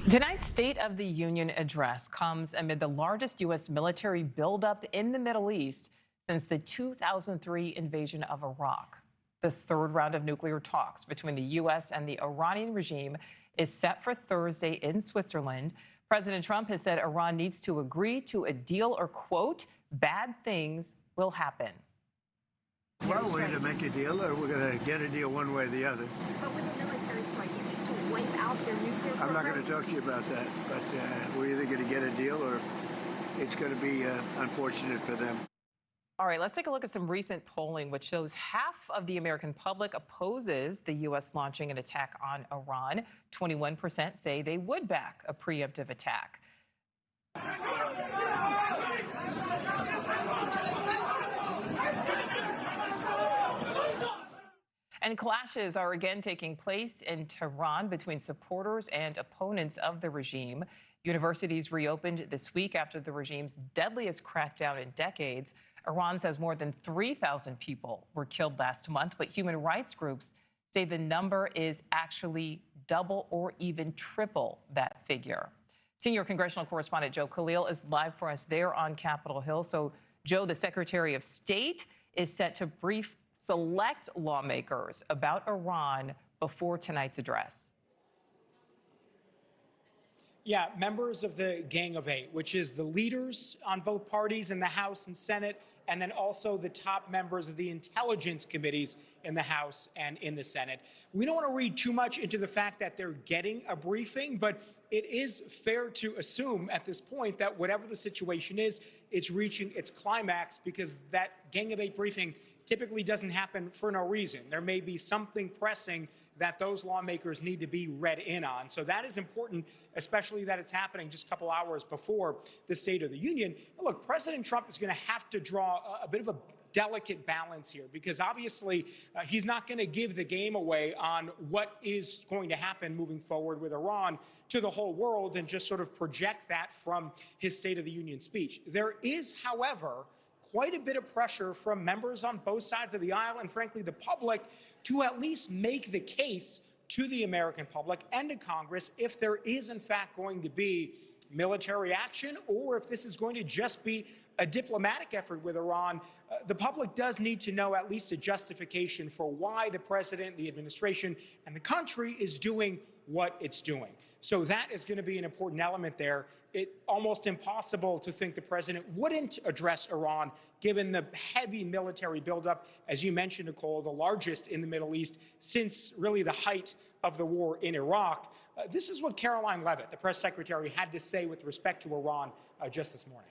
Tonight's State of the Union address comes amid the largest U.S. military buildup in the Middle East since the 2003 invasion of Iraq. The third round of nuclear talks between the U.S. and the Iranian regime is set for Thursday in Switzerland. President Trump has said Iran needs to agree to a deal or, quote, bad things will happen. Well, we're going to make a deal or we're going to get a deal one way or the other. But with a military strike, is it to wipe out their nuclear program? I'm not going to talk to you about that, but we're either going to get a deal or it's going to be unfortunate for them. All right, let's take a look at some recent polling, which shows half of the American public opposes the U.S. launching an attack on Iran. 21% say they would back a preemptive attack. And clashes are again taking place in Tehran between supporters and opponents of the regime. Universities reopened this week after the regime's deadliest crackdown in decades. Iran says more than 3,000 people were killed last month, but human rights groups say the number is actually double or even triple that figure. Senior congressional correspondent Joe Khalil is live for us there on Capitol Hill. So, Joe, the Secretary of State is set to brief select lawmakers about Iran before tonight's address. Yeah, members of the Gang of Eight, which is the leaders on both parties in the House and Senate, and then also the top members of the intelligence committees in the House and in the Senate. We don't want to read too much into the fact that they're getting a briefing, but it is fair to assume at this point that whatever the situation is, it's reaching its climax, because that Gang of Eight briefing typically doesn't happen for no reason. There may be something pressing that those lawmakers need to be read in on. So that is important, especially that it's happening just a couple hours before the State of the Union. And look, President Trump is going to have to draw a bit of a delicate balance here, because obviously he's not going to give the game away on what is going to happen moving forward with Iran to the whole world and just sort of project that from his State of the Union speech. There is, however, quite a bit of pressure from members on both sides of the aisle and, frankly, the public to at least make the case to the American public and to Congress if there is, in fact, going to be military action, or if this is going to just be a diplomatic effort with Iran. The public does need to know at least a justification for why the president, the administration, and the country is doing what it's doing. So that is going to be an important element there. It's almost impossible to think the president wouldn't address Iran, given the heavy military buildup, as you mentioned, Nichole, the largest in the Middle East since really the height of the war in Iraq. This is what Caroline Leavitt, the press secretary, had to say with respect to Iran just this morning.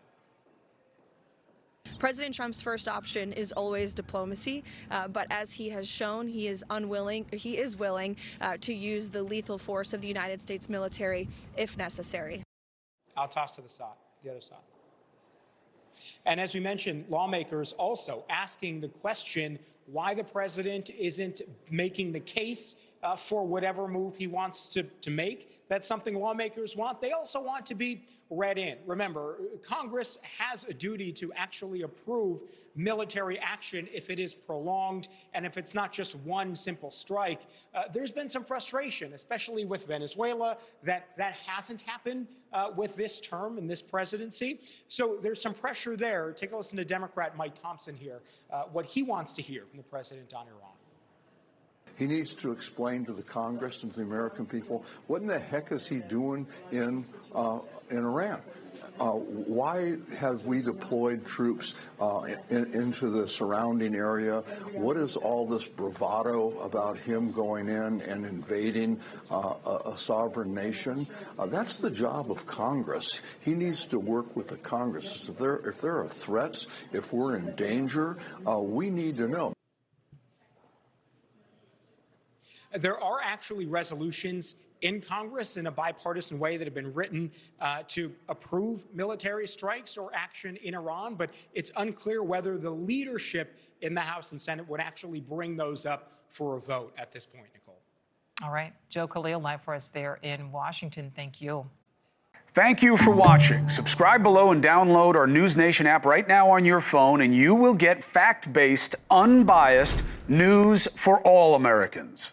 President Trump's first option is always diplomacy, but as he has shown, he is willing to use the lethal force of the United States military if necessary. I'll toss to the other side. And as we mentioned, lawmakers also asking the question why the president isn't making the case for whatever move he wants to make. That's something lawmakers want. They also want to be read in. Remember, Congress has a duty to actually approve military action if it is prolonged and if it's not just one simple strike. There's been some frustration, especially with Venezuela, that hasn't happened with this term and this presidency. So there's some pressure there. Take a listen to Democrat Mike Thompson here, what he wants to hear from the president on Iran. He needs to explain to the Congress and to the American people what in the heck is he doing in Iran. Why have we deployed troops into the surrounding area? What is all this bravado about him going in and invading a sovereign nation? That's the job of Congress. He needs to work with the Congress. If there are threats, if we're in danger, we need to know. There are actually resolutions in Congress in a bipartisan way that have been written to approve military strikes or action in Iran, but it's unclear whether the leadership in the House and Senate would actually bring those up for a vote at this point, Nichole. All right. Joe Khalil live for us there in Washington. Thank you. Thank you for watching. Subscribe below and download our NewsNation app right now on your phone, and you will get fact-based, unbiased news for all Americans.